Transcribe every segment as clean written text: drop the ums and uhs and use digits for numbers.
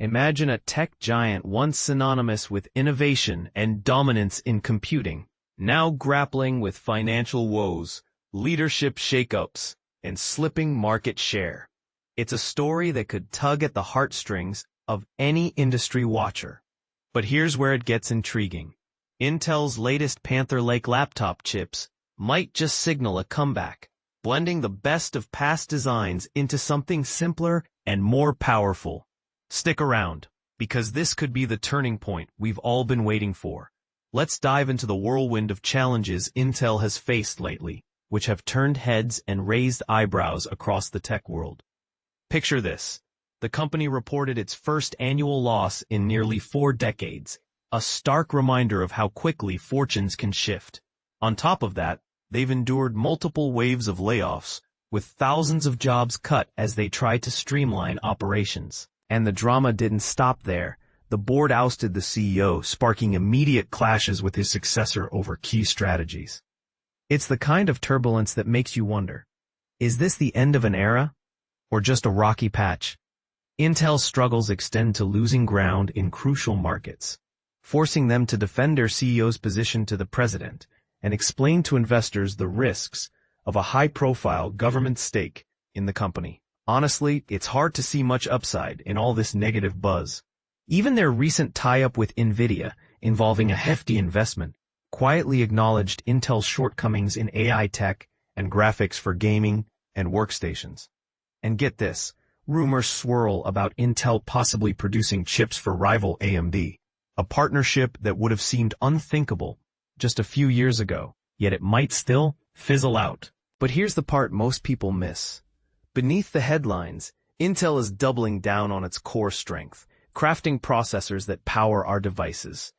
Imagine a tech giant once synonymous with innovation and dominance in computing, now grappling with financial woes, leadership shakeups, and slipping market share. It's a story that could tug at the heartstrings of any industry watcher. But here's where it gets intriguing. Intel's latest Panther Lake laptop chips might just signal a comeback, blending the best of past designs into something simpler and more powerful. Stick around, because this could be the turning point we've all been waiting for. Let's dive into the whirlwind of challenges Intel has faced lately, which have turned heads and raised eyebrows across the tech world. Picture this. The company reported its first annual loss in nearly 4 decades, a stark reminder of how quickly fortunes can shift. On top of that, they've endured multiple waves of layoffs, with thousands of jobs cut as they tried to streamline operations. And the drama didn't stop there. The board ousted the CEO, sparking immediate clashes with his successor over key strategies. It's the kind of turbulence that makes you wonder, is this the end of an era? Or just a rocky patch? Intel's struggles extend to losing ground in crucial markets, forcing them to defend their CEO's position to the president and explain to investors the risks of a high-profile government stake in the company. Honestly, it's hard to see much upside in all this negative buzz. Even their recent tie-up with NVIDIA, involving a hefty investment, quietly acknowledged Intel's shortcomings in AI tech and graphics for gaming and workstations. And get this, rumors swirl about Intel possibly producing chips for rival AMD, a partnership that would have seemed unthinkable just a few years ago, yet it might still fizzle out. But here's the part most people miss. Beneath the headlines, Intel is doubling down on its core strength, crafting processors that power our devices.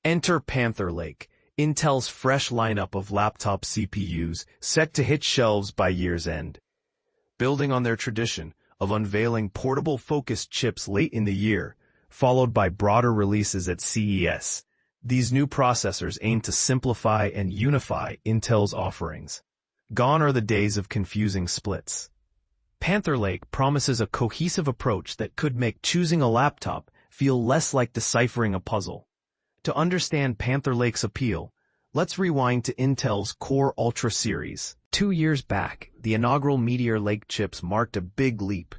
Enter Panther Lake, Intel's fresh lineup of laptop CPUs set to hit shelves by year's end. Building on their tradition of unveiling portable focused chips late in the year, followed by broader releases at CES, these new processors aim to simplify and unify Intel's offerings. Gone are the days of confusing splits. Panther Lake promises a cohesive approach that could make choosing a laptop feel less like deciphering a puzzle. To understand Panther Lake's appeal, let's rewind to Intel's Core Ultra series. 2 years back, the inaugural Meteor Lake chips marked a big leap.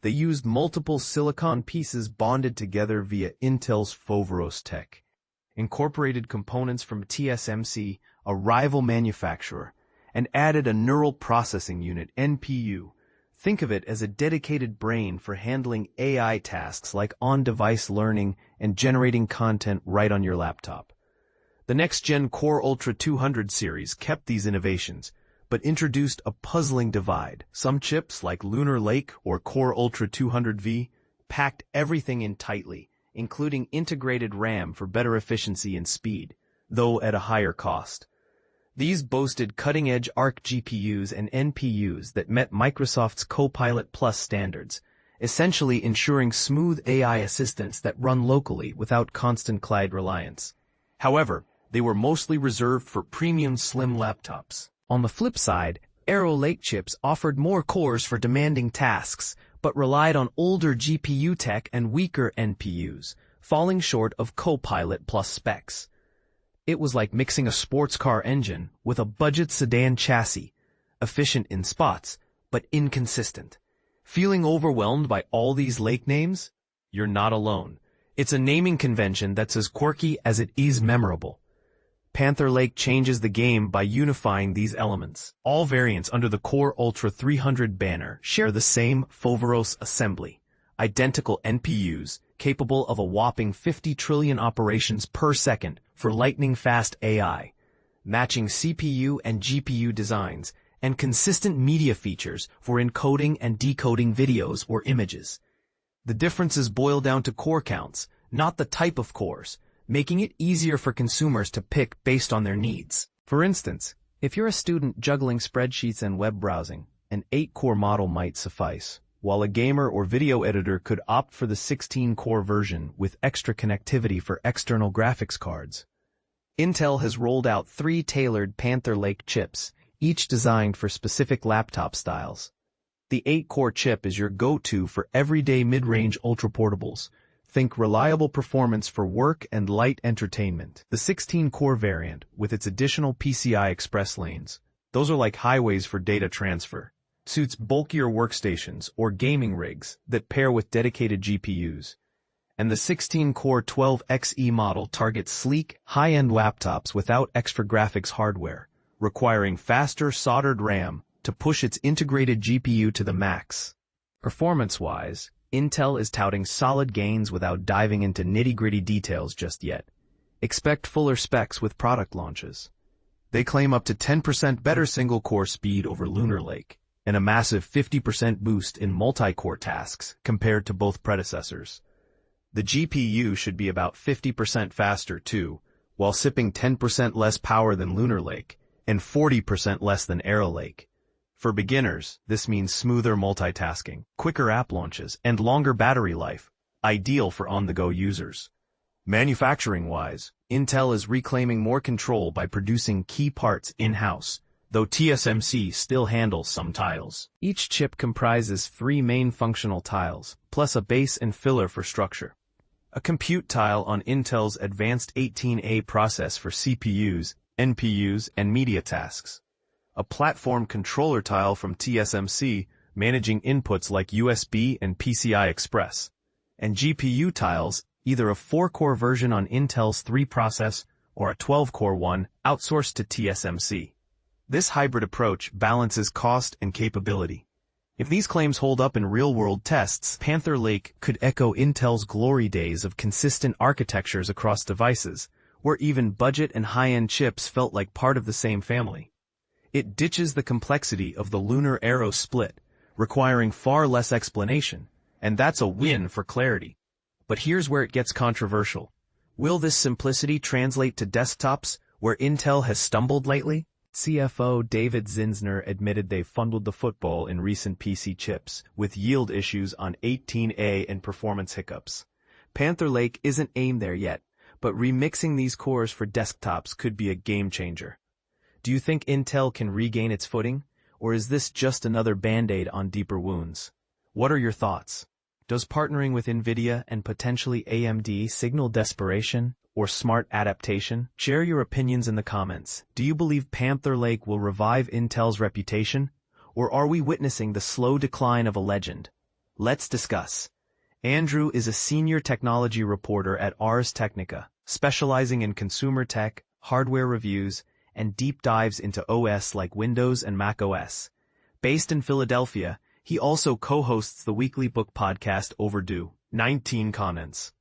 They used multiple silicon pieces bonded together via Intel's Foveros tech, incorporated components from TSMC, a rival manufacturer, and added a neural processing unit, NPU. Think of it as a dedicated brain for handling AI tasks like on-device learning and generating content right on your laptop. The next-gen Core Ultra 200 series kept these innovations, but introduced a puzzling divide. Some chips, like Lunar Lake or Core Ultra 200V, packed everything in tightly, including integrated RAM for better efficiency and speed, though at a higher cost. These boasted cutting-edge Arc GPUs and NPUs that met Microsoft's Copilot Plus standards, essentially ensuring smooth AI assistants that run locally without constant cloud reliance. However, they were mostly reserved for premium slim laptops. On the flip side, Arrow Lake chips offered more cores for demanding tasks, but relied on older GPU tech and weaker NPUs, falling short of Copilot Plus specs. It was like mixing a sports car engine with a budget sedan chassis, efficient in spots, but inconsistent. Feeling overwhelmed by all these Lake names? You're not alone. It's a naming convention that's as quirky as it is memorable. Panther Lake changes the game by unifying these elements. All variants under the Core Ultra 300 banner share the same Foveros assembly, identical NPUs, capable of a whopping 50 trillion operations per second for lightning-fast AI, matching CPU and GPU designs, and consistent media features for encoding and decoding videos or images. The differences boil down to core counts, not the type of cores, making it easier for consumers to pick based on their needs. For instance, if you're a student juggling spreadsheets and web browsing, an 8-core model might suffice, while a gamer or video editor could opt for the 16-core version with extra connectivity for external graphics cards. Intel has rolled out 3 tailored Panther Lake chips, each designed for specific laptop styles. The 8-core chip is your go-to for everyday mid-range ultra-portables. Think reliable performance for work and light entertainment. The 16-core variant, with its additional PCI Express lanes, those are like highways for data transfer, suits bulkier workstations or gaming rigs that pair with dedicated GPUs. And the 16-core 12XE model targets sleek, high-end laptops without extra graphics hardware, requiring faster soldered RAM to push its integrated GPU to the max. Performance-wise, Intel is touting solid gains without diving into nitty-gritty details just yet. Expect fuller specs with product launches. They claim up to 10% better single-core speed over Lunar Lake, and a massive 50% boost in multi-core tasks compared to both predecessors. The GPU should be about 50% faster too, while sipping 10% less power than Lunar Lake, and 40% less than Arrow Lake. For beginners, this means smoother multitasking, quicker app launches, and longer battery life, ideal for on-the-go users. Manufacturing-wise, Intel is reclaiming more control by producing key parts in-house, though TSMC still handles some tiles. Each chip comprises 3 main functional tiles, plus a base and filler for structure. A compute tile on Intel's advanced 18A process for CPUs, NPUs, and media tasks. A platform controller tile from TSMC managing inputs like USB and PCI Express, and GPU tiles, either a 4-core version on Intel's 3 process or a 12-core one outsourced to TSMC. This hybrid approach balances cost and capability. If these claims hold up in real-world tests, Panther Lake could echo Intel's glory days of consistent architectures across devices, where even budget and high-end chips felt like part of the same family. It ditches the complexity of the Lunar Arrow split, requiring far less explanation, and that's a win for clarity. But here's where it gets controversial. Will this simplicity translate to desktops, where Intel has stumbled lately? CFO David Zinsner admitted they fumbled the football in recent PC chips, with yield issues on 18A and performance hiccups. Panther Lake isn't aimed there yet, but remixing these cores for desktops could be a game-changer. Do you think Intel can regain its footing, or is this just another Band-Aid on deeper wounds? What are your thoughts? Does partnering with NVIDIA and potentially AMD signal desperation or smart adaptation? Share your opinions in the comments. Do you believe Panther Lake will revive Intel's reputation, or are we witnessing the slow decline of a legend? Let's discuss. Andrew is a senior technology reporter at Ars Technica, specializing in consumer tech, hardware reviews, and deep dives into OS like Windows and Mac OS. Based in Philadelphia, he also co-hosts the weekly book podcast Overdue, 19 Comments.